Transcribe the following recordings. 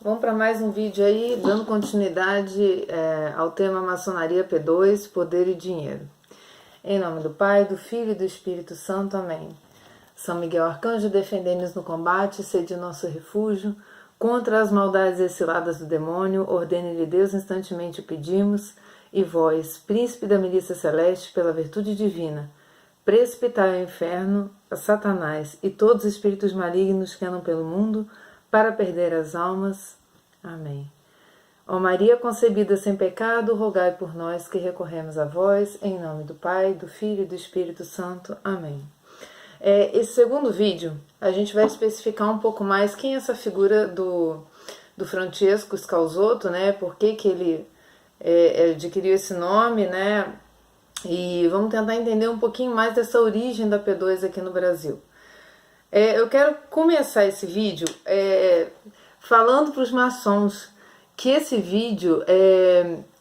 Vamos para mais um vídeo aí, dando continuidade ao tema Maçonaria P2, Poder e Dinheiro. Em nome do Pai, do Filho e do Espírito Santo. Amém. São Miguel Arcanjo, defendei-nos no combate, sede nosso refúgio. Contra as maldades e ciladas do demônio, ordene-lhe Deus, instantemente o pedimos. E vós, príncipe da milícia celeste, pela virtude divina, precipitai ao inferno a Satanás e todos os espíritos malignos que andam pelo mundo, para perder as almas. Amém. Ó Maria concebida sem pecado, rogai por nós que recorremos a vós, em nome do Pai, do Filho e do Espírito Santo. Amém. Esse segundo vídeo, a gente vai especificar um pouco mais quem é essa figura do Francesco Scalzotto, né? Por que ele adquiriu esse nome, né? E vamos tentar entender um pouquinho mais dessa origem da P2 aqui no Brasil. Eu quero começar esse vídeo falando para os maçons que esse vídeo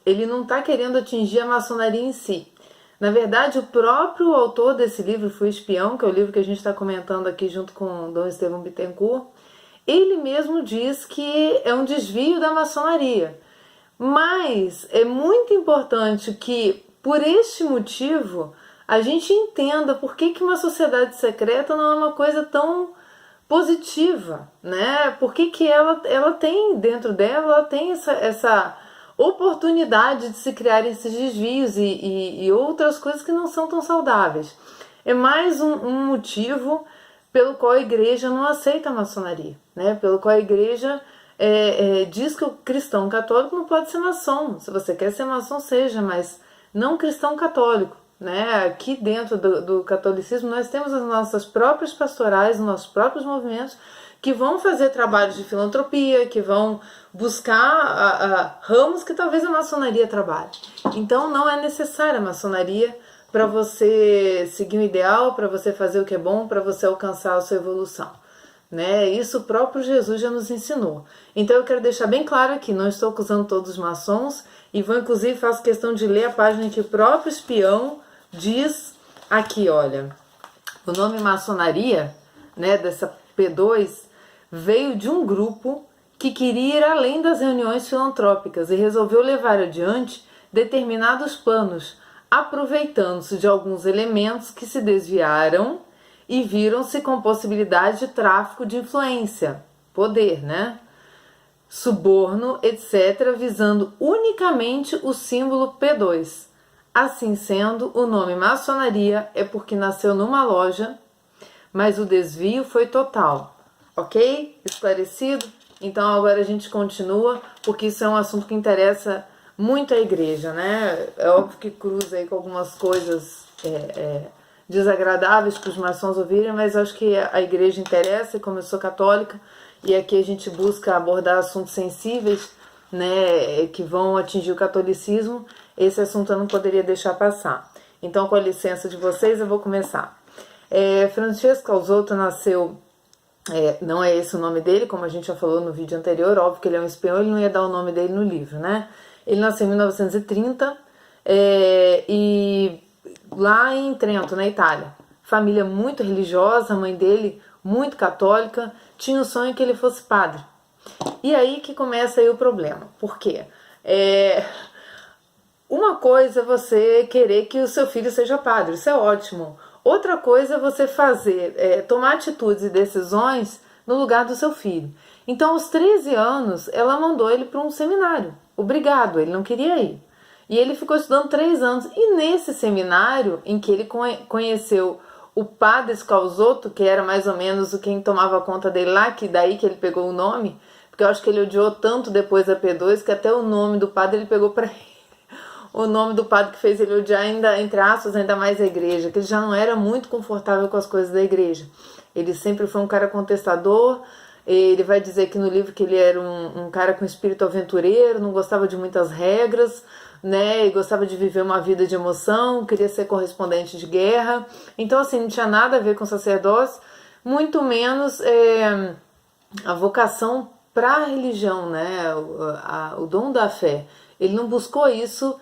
ele não está querendo atingir a maçonaria em si. Na verdade, o próprio autor desse livro, Fui Espião, que é o livro que a gente está comentando aqui junto com Dom Estevão Bittencourt, ele mesmo diz que é um desvio da maçonaria. Mas é muito importante que, por este motivo, a gente entenda por que uma sociedade secreta não é uma coisa tão positiva, né? Por que ela tem dentro dela, ela tem essa oportunidade de se criar esses desvios e outras coisas que não são tão saudáveis. É mais um motivo pelo qual a igreja não aceita a maçonaria, né? Pelo qual a igreja diz que o cristão católico não pode ser maçom. Se você quer ser maçom, seja, mas não cristão católico. Né? Aqui dentro do catolicismo nós temos as nossas próprias pastorais, os nossos próprios movimentos que vão fazer trabalhos de filantropia, que vão buscar ramos que talvez a maçonaria trabalhe. Então não é necessária a maçonaria para você seguir um ideal, para você fazer o que é bom, para você alcançar a sua evolução. Né? Isso o próprio Jesus já nos ensinou. Então eu quero deixar bem claro aqui, não estou acusando todos os maçons, e vou inclusive faço questão de ler a página que o próprio espião diz aqui, olha, o nome maçonaria, né, dessa P2, veio de um grupo que queria ir além das reuniões filantrópicas e resolveu levar adiante determinados planos, aproveitando-se de alguns elementos que se desviaram e viram-se com possibilidade de tráfico de influência, poder, né? Suborno, etc., visando unicamente o símbolo P2. Assim sendo, o nome maçonaria é porque nasceu numa loja, mas o desvio foi total. Ok? Esclarecido? Então agora a gente continua, porque isso é um assunto que interessa muito a igreja, né? É óbvio que cruza aí com algumas coisas desagradáveis para os maçons ouvirem, mas acho que a igreja interessa, e como eu sou católica, e aqui a gente busca abordar assuntos sensíveis, né, que vão atingir o catolicismo, esse assunto eu não poderia deixar passar. Então, com a licença de vocês, eu vou começar. Francesco Scalzotto nasceu, não é esse o nome dele, como a gente já falou no vídeo anterior, óbvio que ele é um espião, ele não ia dar o nome dele no livro, né? Ele nasceu em 1930 e lá em Trento, na Itália. Família muito religiosa, a mãe dele muito católica, tinha o sonho que ele fosse padre. E aí que começa aí o problema. Por quê? Uma coisa é você querer que o seu filho seja padre, isso é ótimo. Outra coisa é você tomar atitudes e decisões no lugar do seu filho. Então, aos 13 anos, ela mandou ele para um seminário. Obrigado, ele não queria ir. E ele ficou estudando 3 anos. E nesse seminário, em que ele conheceu o padre Scalzotto, que era mais ou menos quem tomava conta dele lá, que daí que ele pegou o nome, porque eu acho que ele odiou tanto depois da P2, que até o nome do padre ele pegou para ele. O nome do padre que fez ele odiar ainda, entre aspas, ainda mais a igreja, que ele já não era muito confortável com as coisas da igreja. Ele sempre foi um cara contestador. Ele vai dizer aqui no livro que ele era um cara com espírito aventureiro, não gostava de muitas regras, né, e gostava de viver uma vida de emoção, queria ser correspondente de guerra. Então, assim, não tinha nada a ver com sacerdócio, muito menos a vocação para a religião, né, o dom da fé. Ele não buscou isso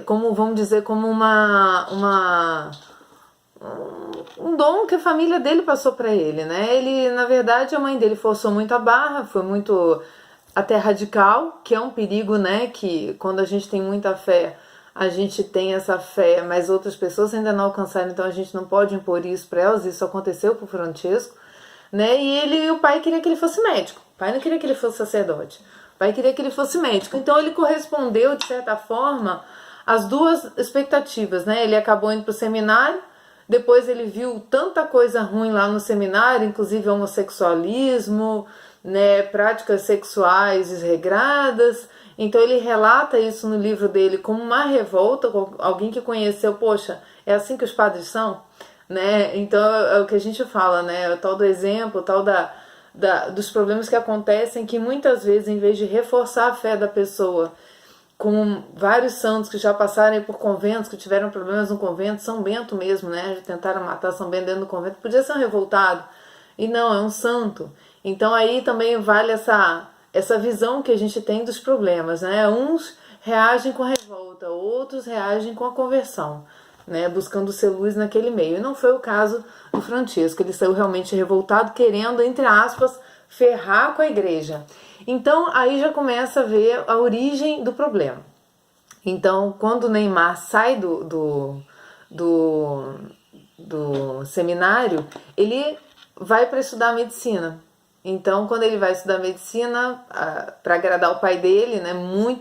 como, vamos dizer, como um dom que a família dele passou para ele, né? Ele, na verdade, a mãe dele forçou muito a barra, foi muito até radical, que é um perigo, né? Que quando a gente tem muita fé, a gente tem essa fé, mas outras pessoas ainda não alcançaram, então a gente não pode impor isso para elas. Isso aconteceu com o Francesco, né? E o pai queria que ele fosse médico. O pai não queria que ele fosse sacerdote. O pai queria que ele fosse médico. Então ele correspondeu, de certa forma, às duas expectativas, né? Ele acabou indo para o seminário, depois ele viu tanta coisa ruim lá no seminário, inclusive homossexualismo, né? Práticas sexuais desregradas. Então ele relata isso no livro dele como uma revolta, alguém que conheceu, poxa, é assim que os padres são, né? Então é o que a gente fala, né? O tal do exemplo, o tal dos problemas que acontecem, que muitas vezes, em vez de reforçar a fé da pessoa, com vários santos que já passaram por conventos, que tiveram problemas no convento, São Bento mesmo, né? Já tentaram matar São Bento dentro do convento, podia ser um revoltado, e não, é um santo. Então aí também vale essa visão que a gente tem dos problemas, né? Uns reagem com a revolta, outros reagem com a conversão, né? Buscando ser luz naquele meio. E não foi o caso do Francesco, ele saiu realmente revoltado, querendo, entre aspas, ferrar com a igreja. Então aí já começa a ver a origem do problema. Então quando o Neymar sai do seminário, ele vai para estudar medicina. Então, quando ele vai estudar medicina, para agradar o pai dele, né,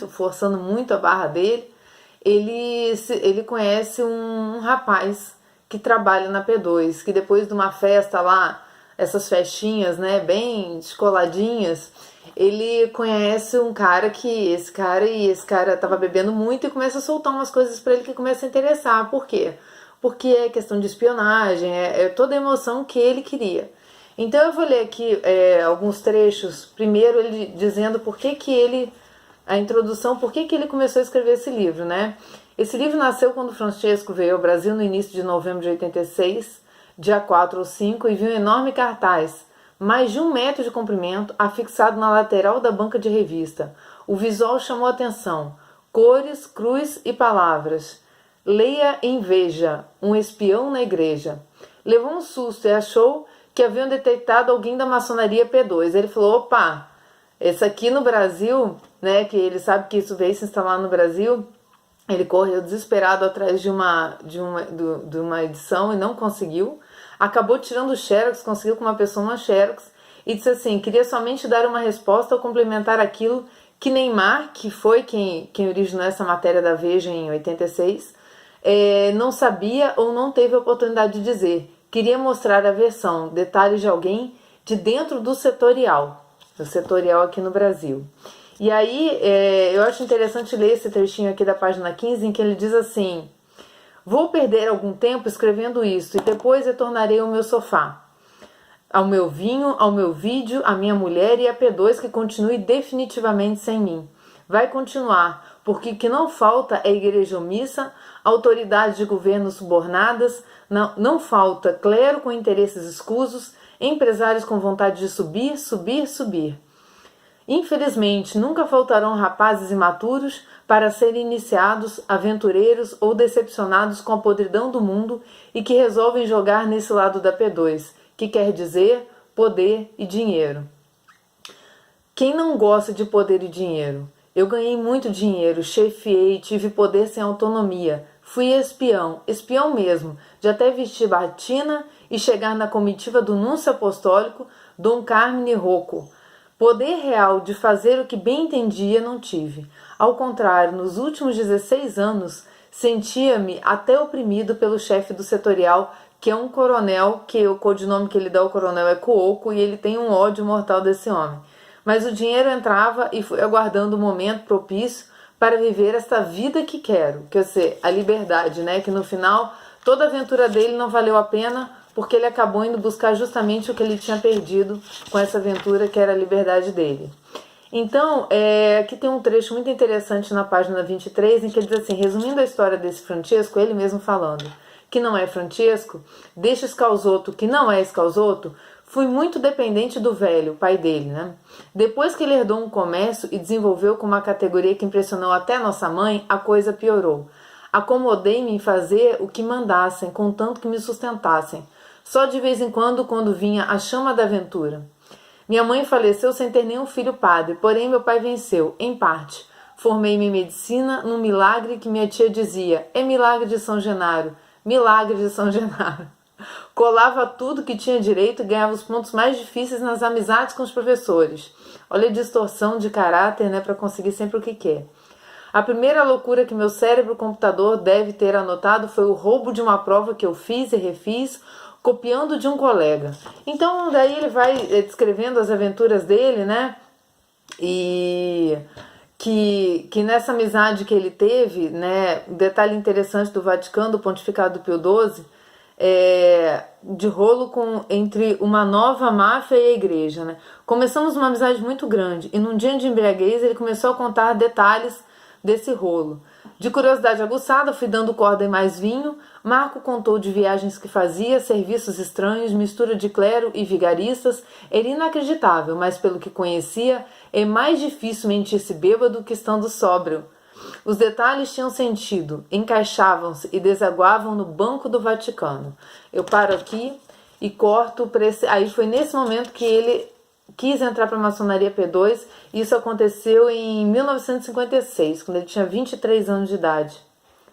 forçando muito a barra dele, ele conhece um rapaz que trabalha na P2, que depois de uma festa lá, essas festinhas, né, bem descoladinhas, ele conhece um cara esse cara tava bebendo muito e começa a soltar umas coisas para ele que começa a interessar. Por quê? Porque é questão de espionagem, é toda a emoção que ele queria. Então eu vou ler aqui alguns trechos, primeiro ele dizendo a introdução, por que ele começou a escrever esse livro, né? Esse livro nasceu quando Francesco veio ao Brasil no início de novembro de 86, dia 4 ou 5, e viu um enorme cartaz, mais de 1 metro de comprimento, afixado na lateral da banca de revista. O visual chamou a atenção, cores, cruz e palavras. Leia em Veja, um espião na igreja. Levou um susto e achou que haviam detectado alguém da maçonaria P2. Ele falou, opa, esse aqui no Brasil, né, que ele sabe que isso veio se instalar no Brasil, ele correu desesperado atrás de uma edição e não conseguiu. Acabou tirando o xerox, conseguiu com uma pessoa uma xerox e disse assim, queria somente dar uma resposta ou complementar aquilo que Neymar, que foi quem originou essa matéria da Veja em 86, não sabia ou não teve a oportunidade de dizer. Queria mostrar a versão, detalhes de alguém de dentro do setorial aqui no Brasil. E aí, eu acho interessante ler esse trechinho aqui da página 15, em que ele diz assim, vou perder algum tempo escrevendo isso, e depois retornarei ao meu sofá, ao meu vinho, ao meu vídeo, à minha mulher e a P2 que continue definitivamente sem mim. Vai continuar, porque o que não falta é igreja omissa, autoridades de governo subornadas, não falta clero com interesses escusos, empresários com vontade de subir, subir, subir. Infelizmente, nunca faltarão rapazes imaturos para serem iniciados, aventureiros ou decepcionados com a podridão do mundo e que resolvem jogar nesse lado da P2, que quer dizer poder e dinheiro. Quem não gosta de poder e dinheiro? Eu ganhei muito dinheiro, chefiei, tive poder sem autonomia. Fui espião mesmo, de até vestir batina e chegar na comitiva do núncio apostólico Dom Carmine Rocco. Poder real de fazer o que bem entendia não tive. Ao contrário, nos últimos 16 anos, sentia-me até oprimido pelo chefe do setorial, que é um coronel, que o codinome que ele dá ao coronel é Cuoco, e ele tem um ódio mortal desse homem. Mas o dinheiro entrava e fui aguardando o momento propício para viver esta vida que quero, quer dizer, a liberdade, né? Que no final toda a aventura dele não valeu a pena, porque ele acabou indo buscar justamente o que ele tinha perdido com essa aventura, que era a liberdade dele. Então, aqui tem um trecho muito interessante na página 23, em que ele diz assim, resumindo a história desse Francesco, ele mesmo falando que não é Francesco, deste Scalzotto que não é Scalzotto, fui muito dependente do velho, pai dele, né? Depois que ele herdou um comércio e desenvolveu com uma categoria que impressionou até nossa mãe, a coisa piorou. Acomodei-me em fazer o que mandassem, contanto que me sustentassem. Só de vez em quando vinha a chama da aventura. Minha mãe faleceu sem ter nenhum filho padre, porém meu pai venceu, em parte. Formei-me em medicina num milagre que minha tia dizia: é milagre de São Genaro, milagre de São Genaro. Colava tudo que tinha direito e ganhava os pontos mais difíceis nas amizades com os professores. Olha a distorção de caráter, né, para conseguir sempre o que quer. A primeira loucura que meu cérebro computador deve ter anotado foi o roubo de uma prova que eu fiz e refiz, copiando de um colega. Então, daí ele vai descrevendo as aventuras dele, né? E que nessa amizade que ele teve, né? Detalhe interessante do Vaticano, do Pontificado do Pio XII, de rolo entre uma nova máfia e a igreja, né? Começamos uma amizade muito grande e num dia de embriaguez ele começou a contar detalhes desse rolo. De curiosidade aguçada, fui dando corda e mais vinho. Marco contou de viagens que fazia, serviços estranhos, mistura de clero e vigaristas. Era inacreditável, mas pelo que conhecia, é mais difícil mentir-se bêbado que estando sóbrio. Os detalhes tinham sentido, encaixavam-se e desaguavam no banco do Vaticano. Eu paro aqui e corto para esse... Aí foi nesse momento que ele quis entrar para a maçonaria P2. Isso aconteceu em 1956, quando ele tinha 23 anos de idade.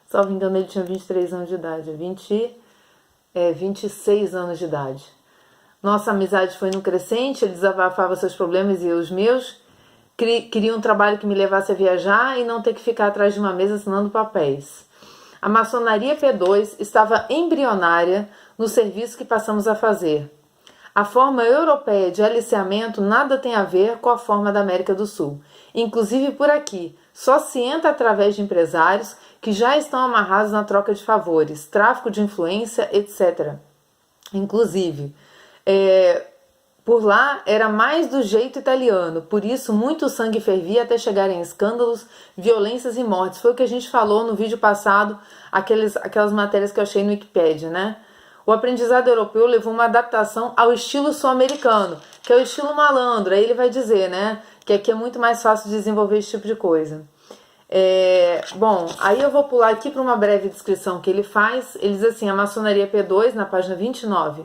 Salvo engano, ele tinha 23 anos de idade, 26 anos de idade. Nossa amizade foi no crescente, ele desabafava seus problemas e eu os meus. Queria um trabalho que me levasse a viajar e não ter que ficar atrás de uma mesa assinando papéis. A maçonaria P2 estava embrionária no serviço que passamos a fazer. A forma europeia de aliciamento nada tem a ver com a forma da América do Sul. Inclusive por aqui, só se entra através de empresários que já estão amarrados na troca de favores, tráfico de influência, etc. Inclusive, por lá era mais do jeito italiano, por isso muito sangue fervia até chegar em escândalos, violências e mortes. Foi o que a gente falou no vídeo passado, aquelas matérias que eu achei no Wikipedia, né? O aprendizado europeu levou uma adaptação ao estilo sul-americano, que é o estilo malandro. Aí ele vai dizer, né, que aqui é muito mais fácil de desenvolver esse tipo de coisa. Bom, aí eu vou pular aqui para uma breve descrição que ele faz. Ele diz assim: a maçonaria P2, na página 29,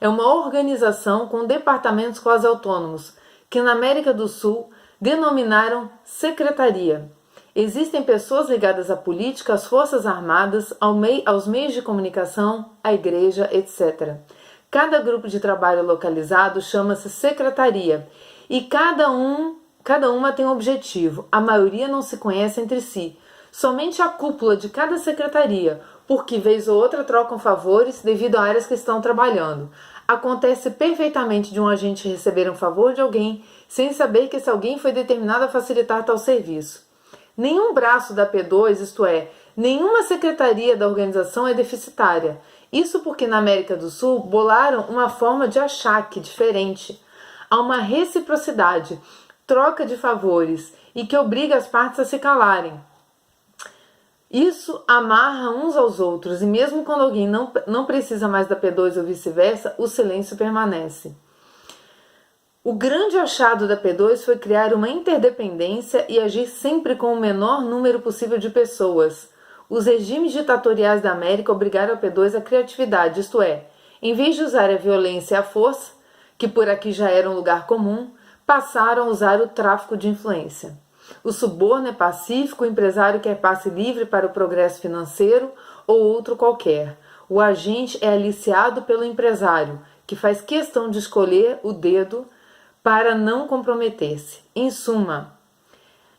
é uma organização com departamentos quase autônomos, que na América do Sul denominaram secretaria. Existem pessoas ligadas à política, às forças armadas, aos meios de comunicação, à igreja, etc. Cada grupo de trabalho localizado chama-se secretaria e cada uma tem um objetivo. A maioria não se conhece entre si. Somente a cúpula de cada secretaria, porque vez ou outra trocam favores devido a áreas que estão trabalhando. Acontece perfeitamente de um agente receber um favor de alguém sem saber que esse alguém foi determinado a facilitar tal serviço. Nenhum braço da P2, isto é, nenhuma secretaria da organização é deficitária. Isso porque na América do Sul bolaram uma forma de achaque diferente. Há uma reciprocidade, troca de favores e que obriga as partes a se calarem. Isso amarra uns aos outros e mesmo quando alguém não precisa mais da P2 ou vice-versa, o silêncio permanece. O grande achado da P2 foi criar uma interdependência e agir sempre com o menor número possível de pessoas. Os regimes ditatoriais da América obrigaram a P2 à criatividade, isto é, em vez de usar a violência e a força, que por aqui já era um lugar comum, passaram a usar o tráfico de influência. O suborno é pacífico, o empresário quer passe livre para o progresso financeiro ou outro qualquer. O agente é aliciado pelo empresário, que faz questão de escolher o dedo para não comprometer-se. Em suma,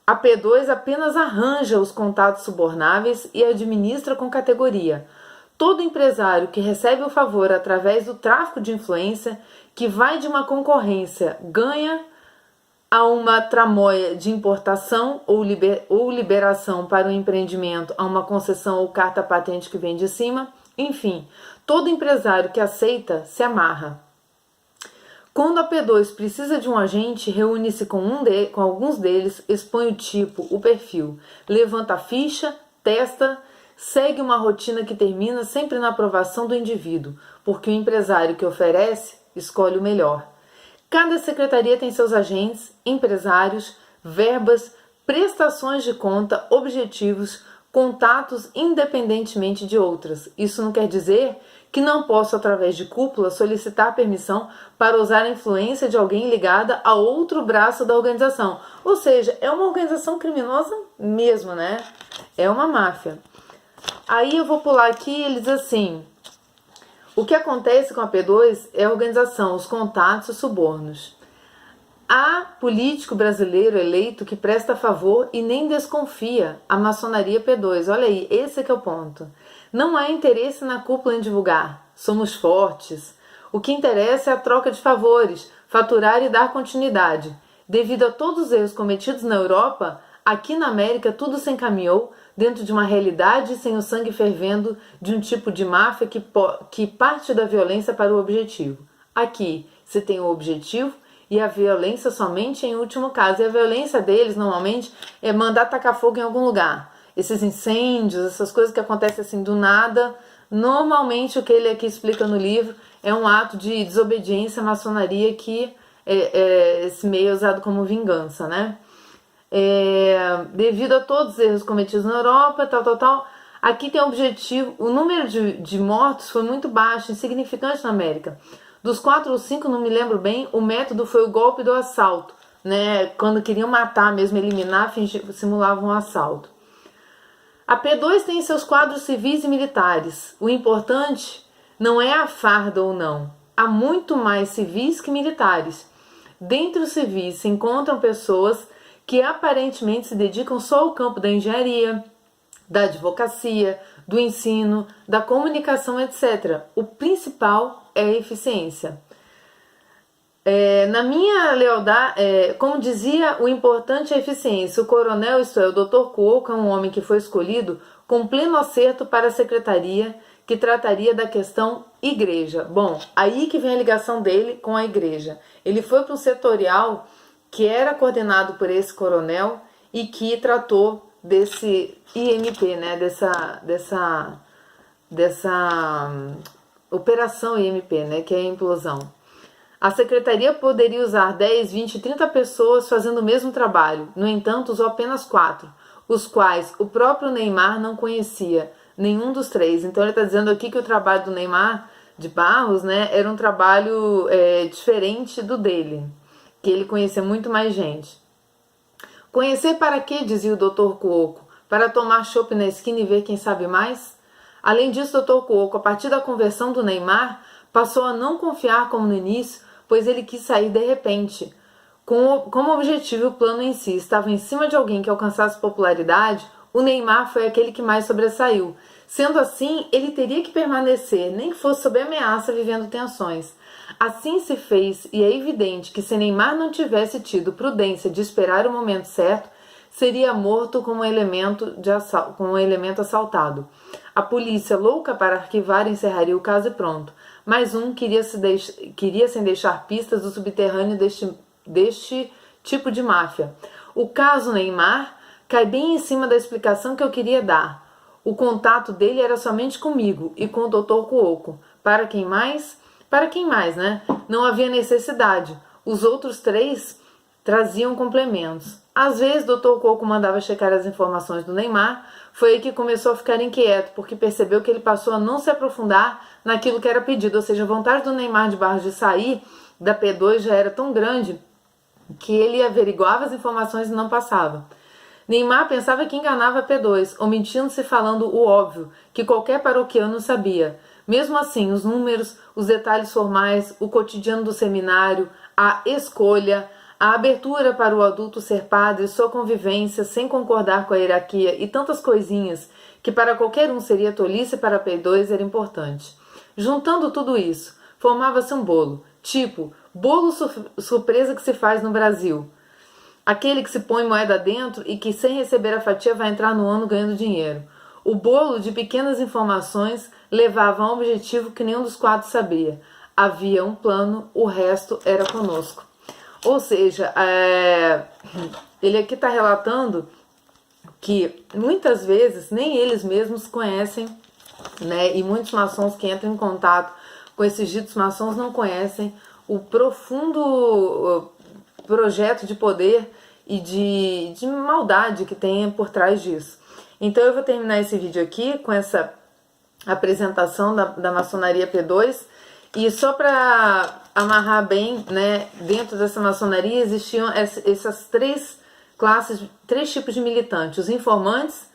a P2 apenas arranja os contatos subornáveis e administra com categoria. Todo empresário que recebe o favor através do tráfico de influência, que vai de uma concorrência, ganha a uma tramóia de importação ou liberação para o empreendimento, a uma concessão ou carta patente que vem de cima, enfim, todo empresário que aceita se amarra. Quando a P2 precisa de um agente, reúne-se com alguns deles, expõe o tipo, o perfil, levanta a ficha, testa, segue uma rotina que termina sempre na aprovação do indivíduo, porque o empresário que oferece escolhe o melhor. Cada secretaria tem seus agentes, empresários, verbas, prestações de conta, objetivos, contatos independentemente de outras. Isso não quer dizer que não posso, através de cúpula, solicitar permissão para usar a influência de alguém ligada a outro braço da organização. Ou seja, é uma organização criminosa mesmo, né? É uma máfia. Aí eu vou pular aqui, ele diz assim: o que acontece com a P2 é a organização, os contatos e subornos. Há político brasileiro eleito que presta favor e nem desconfia a maçonaria P2. Olha aí, esse é que é o ponto. Não há interesse na cúpula em divulgar. Somos fortes. O que interessa é a troca de favores, faturar e dar continuidade. Devido a todos os erros cometidos na Europa, aqui na América tudo se encaminhou dentro de uma realidade sem o sangue fervendo de um tipo de máfia que parte da violência para o objetivo. Aqui se tem o objetivo e a violência somente em último caso. E a violência deles, normalmente, é mandar tacar fogo em algum lugar. Esses incêndios, essas coisas que acontecem assim do nada, normalmente o que ele aqui explica no livro é um ato de desobediência à maçonaria que esse meio é usado como vingança, né? Devido a todos os erros cometidos na Europa, tal. Aqui tem o objetivo, o número de mortos foi muito baixo, insignificante na América. Dos 4 ou 5, não me lembro bem, o método foi o golpe do assalto, né? Quando queriam matar mesmo, eliminar, simulavam um assalto. A P2 tem seus quadros civis e militares. O importante não é a farda ou não. Há muito mais civis que militares. Dentre os civis se encontram pessoas que aparentemente se dedicam só ao campo da engenharia, da advocacia, do ensino, da comunicação, etc. O principal é a eficiência. Na minha lealdade, como dizia, o importante é a eficiência. O coronel, isto é, o Dr. Cuoco, é um homem que foi escolhido com pleno acerto para a secretaria que trataria da questão igreja. Bom, aí que vem a ligação dele com a igreja. Ele foi para um setorial que era coordenado por esse coronel e que tratou desse IMP, né, dessa operação IMP, né, que é a implosão. A secretaria poderia usar 10, 20, 30 pessoas fazendo o mesmo trabalho. No entanto, usou apenas 4, os quais o próprio Neymar não conhecia, nenhum dos 3. Então ele está dizendo aqui que o trabalho do Neymar de Barros, né, era um trabalho diferente do dele, que ele conhecia muito mais gente. Conhecer para quê, dizia o Dr. Cuoco? Para tomar chopp na esquina e ver quem sabe mais? Além disso, o Dr. Cuoco, a partir da conversão do Neymar, passou a não confiar como no início, pois ele quis sair de repente. Como objetivo, o plano em si estava em cima de alguém que alcançasse popularidade, o Neymar foi aquele que mais sobressaiu. Sendo assim, ele teria que permanecer, nem que fosse sob ameaça, vivendo tensões. Assim se fez, e é evidente que se Neymar não tivesse tido prudência de esperar o momento certo, seria morto como um elemento assaltado. A polícia, louca para arquivar, encerraria o caso e pronto. Mais um queria sem deixar pistas do subterrâneo deste tipo de máfia. O caso Neymar cai bem em cima da explicação que eu queria dar. O contato dele era somente comigo e com o Dr. Cuoco. Para quem mais, né? Não havia necessidade. Os outros 3 traziam complementos. Às vezes, Dr. Cuoco mandava checar as informações do Neymar. Foi aí que começou a ficar inquieto, porque percebeu que ele passou a não se aprofundar naquilo que era pedido. Ou seja, a vontade do Neymar de Barros de sair da P2 já era tão grande que ele averiguava as informações e não passava. Neymar pensava que enganava a P2, omitindo-se falando o óbvio, que qualquer paroquiano sabia. Mesmo assim, os números, os detalhes formais, o cotidiano do seminário, a escolha, a abertura para o adulto ser padre, sua convivência sem concordar com a hierarquia e tantas coisinhas que para qualquer um seria tolice, para a P2 era importante. Juntando tudo isso, formava-se um bolo, tipo bolo surpresa que se faz no Brasil. Aquele que se põe moeda dentro e que sem receber a fatia vai entrar no ano ganhando dinheiro. O bolo de pequenas informações levava a um objetivo que nenhum dos 4 sabia. Havia um plano, o resto era conosco. Ou seja, ele aqui está relatando que muitas vezes nem eles mesmos conhecem, né? E muitos maçons que entram em contato com esses ditos maçons não conhecem o profundo projeto de poder e de maldade que tem por trás disso. Então eu vou terminar esse vídeo aqui com essa apresentação da maçonaria P2. E só para amarrar bem, né, dentro dessa maçonaria existiam essas três classes, três tipos de militantes: os informantes,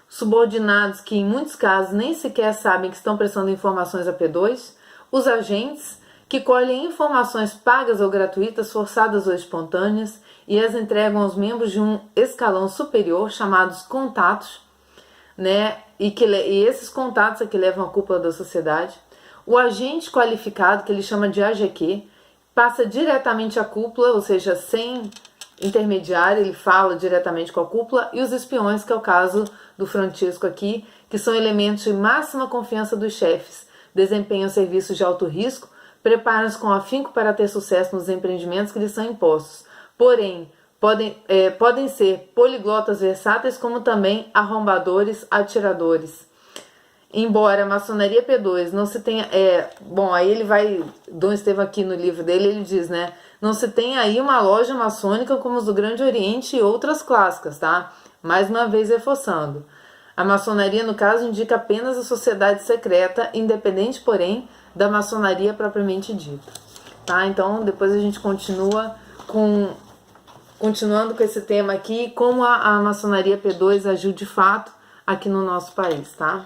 subordinados que em muitos casos nem sequer sabem que estão prestando informações a P2, os agentes, que colhem informações pagas ou gratuitas, forçadas ou espontâneas, e as entregam aos membros de um escalão superior, chamados contatos, né? E esses contatos é que levam a cúpula da sociedade. O agente qualificado, que ele chama de AGQ, passa diretamente à cúpula, ou seja, sem intermediário, ele fala diretamente com a cúpula. E os espiões, que é o caso do Francisco aqui, que são elementos de máxima confiança dos chefes, desempenham serviços de alto risco, preparam-se com afinco para ter sucesso nos empreendimentos que lhes são impostos. Porém, podem ser poliglotas versáteis, como também arrombadores, atiradores. Embora a maçonaria P2 não se tenha... bom, aí ele vai... Dom Estevam aqui no livro dele, ele diz, né? Não se tem aí uma loja maçônica como os do Grande Oriente e outras clássicas, tá? Mais uma vez reforçando. A maçonaria, no caso, indica apenas a sociedade secreta, independente, porém, da maçonaria propriamente dita. Tá? Então, depois a gente continuando com esse tema aqui, como a maçonaria P2 agiu de fato aqui no nosso país, tá?